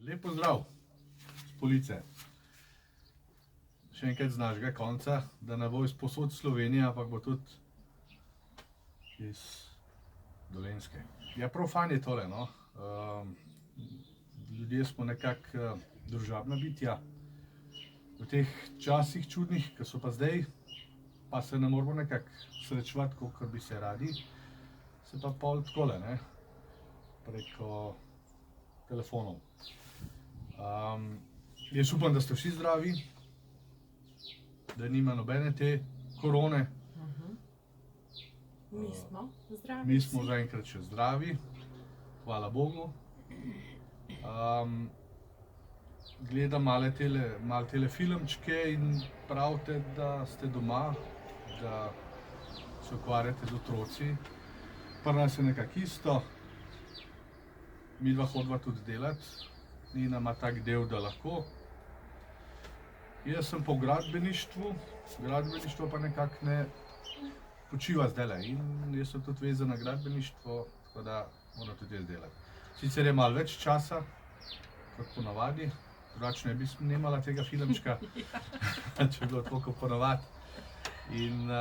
Lep pozdrav z Police. Še enkrat z našega konca, da ne bo iz posod Slovenije, ampak bo tudi iz Dolenjske. Ja, prav fajn je tole, no. Ljudje smo nekako družabna bitja. V teh časih čudnih, ki so pa zdaj, pa se ne moramo nekako srečevati, kakor bi se radi, se pa pol takole, ne, preko telefonov. Jaz upam, da ste vsi zdravi, da nima nobene te korone. Mi smo zdravi. Mi smo zaenkrat še zdravi, hvala Bogu. Gledam malo tele filmčke in pravite, da ste doma, da se ukvarjate z otroci. Pri nas je nekako isto. Midva hodva tudi delati. Nina ima tak del, da lahko. Jaz sem po gradbeništvu pa nekako ne počiva zdajle. In jaz sem tudi vezan na gradbeništvo, tako da moram tudi jaz delati. Sicer je malo več časa, kot ponavadi, drugače ne bi snemala tega filmčka, če bi bilo tako kot ponavadi. In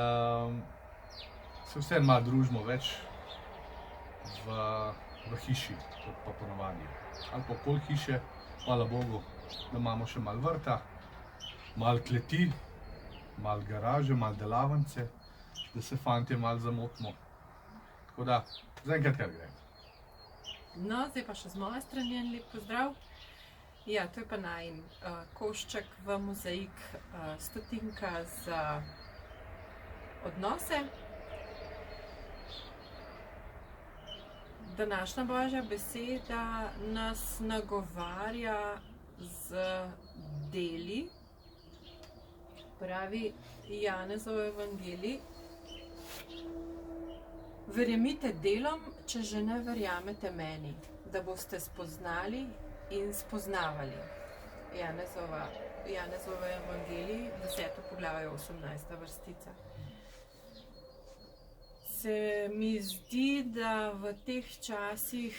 se vseeno malo družimo več v hiši, kot pa ponavadi. Ali pa okoli hiše, hvala Bogu, da imamo še malo vrta, malo kleti, malo garaže, malo delavnice, da se fantje malo zamotimo. Tako da, zaenkrat kar gre. No, zdaj pa še z moje strani en lep pozdrav. Ja, to je pa najin košček v mozaik, stotinka za odnose. Današnja Božja beseda nas nagovarja z deli, pravi Janezov evangelij. Verjemite delom, če že ne verjamete meni, da boste spoznali in spoznavali. Janezov evangelij, 10. poglavje, 18. vrstica. Se mi zdi, da v teh časih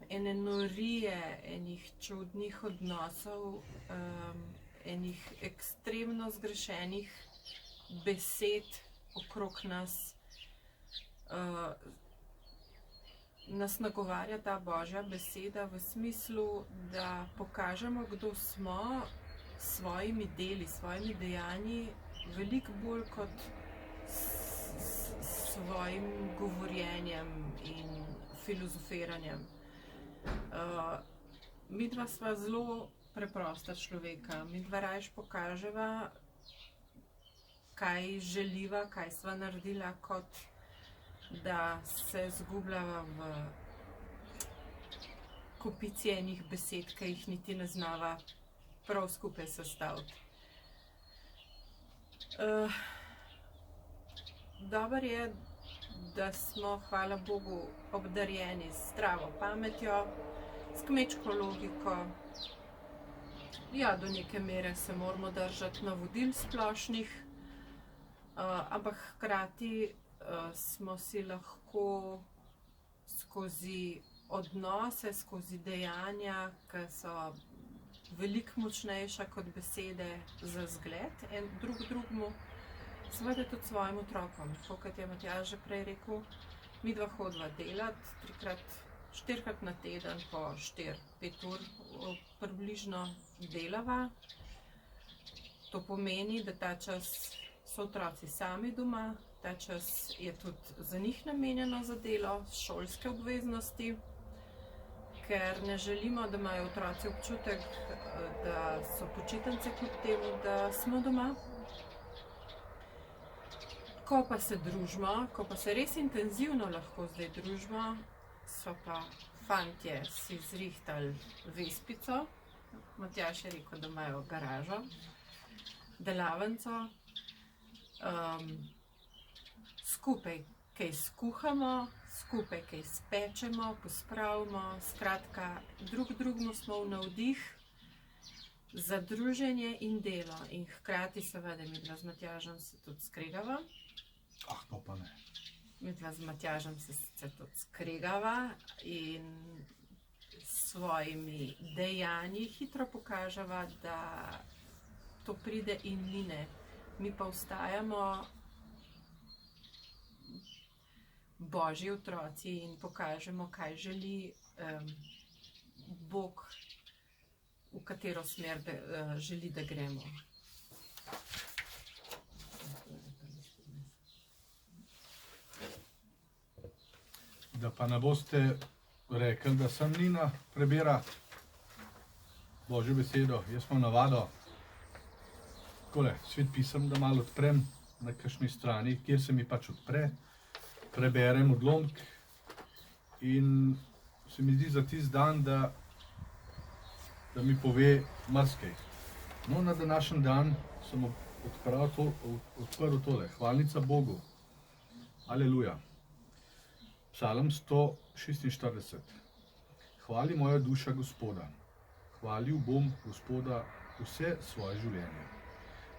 ene norije, enih čudnih odnosov, enih ekstremno zgrešenih besed okrog nas, nas nagovarja ta Božja beseda v smislu, da pokažemo, kdo smo s svojimi deli, s svojimi dejanji, veliko bolj kot svojim govorjenjem in filozofiranjem. Midva sva zelo preprosta človeka. Midva rajš pokaževa, kaj želiva, kaj sva naredila, kot da se zgubljava v kopici enih besed, ki jih niti ne znava prav skupaj sestaviti. Dobro je, da smo, hvala Bogu, obdarjeni z zdravo pametjo, s kmečko logiko. Ja, do neke mere se moramo držati navodil splošnih, ampak hkrati smo si lahko skozi odnose, skozi dejanja, ki so veliko močnejša kot besede, za zgled en drugemu. Seveda tudi svojim otrokom, tako kot je Matjaž že prej rekel, midva hodva delati, 4krat na teden po 4-5 ur približno delava. To pomeni, da ta čas so otroci sami doma, ta čas je tudi za njih namenjeno za delo, šolske obveznosti, ker ne želimo, da imajo otroci občutek, da so počitnice kljub temu, da smo doma. Ko pa se družimo, ko pa se res intenzivno lahko zdaj družimo, so pa fantje si zrihtali vespico. Matjaž je rekel, da imajo garažo, delavnico, skupaj kaj skuhamo, skupaj kaj spečemo, pospravimo, skratka, drugemu smo v navdih za druženje in delo. In hkrati seveda midva z Matjažem se tudi skregava. To pa ne. Midva z Matjažem se tudi skregava in svojimi dejanji hitro pokaževa, da to pride in mine. Mi pa ostajamo Božji otroci in pokažemo, kaj želi Bog, v katero smer želi, da gremo. Da pa ne boste rekli, da sem Nina prebira Božjo besedo. Jaz imam navado, takole, Svet pisem, da malo odprem na kakšni strani, kjer se mi pač odpre, preberem odlomek in se mi zdi za tisti dan, da mi pove marsikaj. No, na današnji dan sem odprl tole, hvalnica Bogu. Aleluja. Psalm 146. Hvali moja duša Gospoda. Hvalil bom Gospoda vse svoje življenje.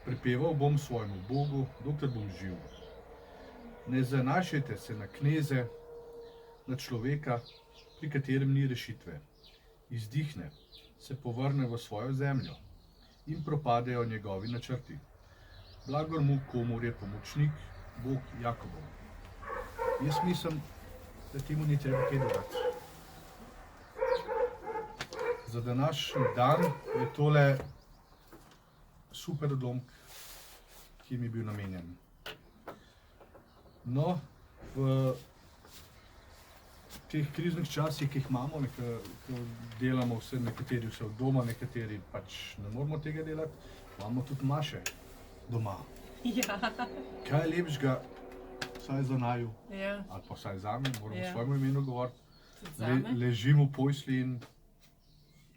Prepeval bom svojemu Bogu, dokler bom živ. Ne zanašajte se na kneze, na človeka, pri katerem ni rešitve. Izdihne, se povrne v svojo zemljo in propadejo njegovi načrti. Blagor mu, komur je pomočnik, Bog Jakobov. Jaz mislim, da temu ni treba kaj dodati. Za današnji dan je tole super odlomek, ki mi je bil namenjen. No, v teh kriznih časih, ki jih imamo, ko delamo vse, nekateri vse od doma, nekateri pač ne moramo tega delati, imamo tudi maše doma. Ja. Kaj je lepšega, vsaj za naju, Ja. ali pa vsaj zame, moram v Ja. svojemu imenu govoriti, Zame. ležim v posli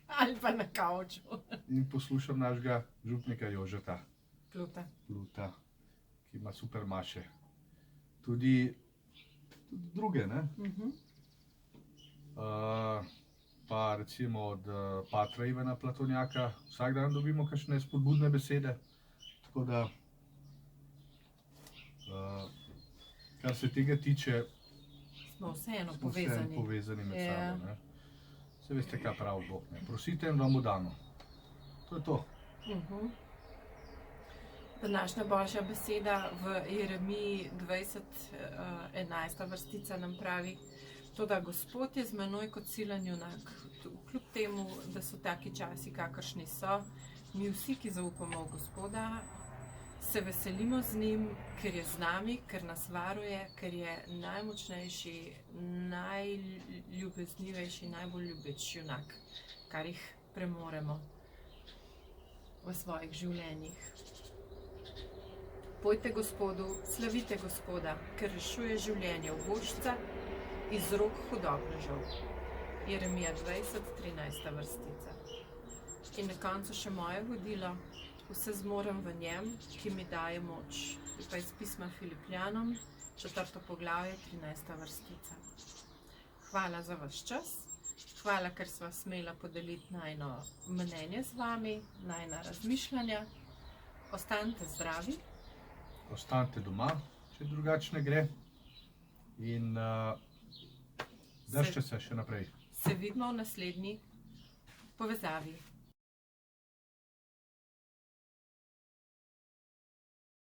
Ali pa na kavču. in poslušam našega župnika Jožeta Pluta. ki ima super maše. Tudi druge, ne? Pa recimo od patra Ivana Platonjaka vsak dan dobimo kakšne spodbudne besede. Tako da, kar se tega tiče, Smo vseeno smo vseeno povezani. povezani med Ja. sabo. Ne? Se veste, kaj pravi Bog. Ne? Prosite in vam bo dano. To je to. Današnja Božja beseda v Jeremiji 20, 11. vrstica nam pravi: Toda Gospod je z menoj kot silen junak. Kljub temu, da so taki časi, kakršni so, mi vsi, ki zaupamo v Gospoda, se veselimo z njim, ker je z nami, ker nas varuje, ker je najmočnejši, najljubeznivejši, najbolj ljubeč junak, kar jih premoremo v svojih življenjih. Pojte Gospodu, slavite Gospoda, ker rešuje življenje ubožca iz rok hudobnežev. Jeremija 20, 13. vrstica. In na koncu še moje vodilo: vse zmorem v njem, ki mi daje moč. Je pa iz pisma Filipljanom, 4. poglavje, 13. vrstica. Hvala za vaš čas, hvala, ker sva smela podeliti najno mnenje z vami, najna razmišljanja. Ostanite zdravi. Ostanite doma, če drugače ne gre. In držite se še naprej. Se vidimo v naslednji povezavi.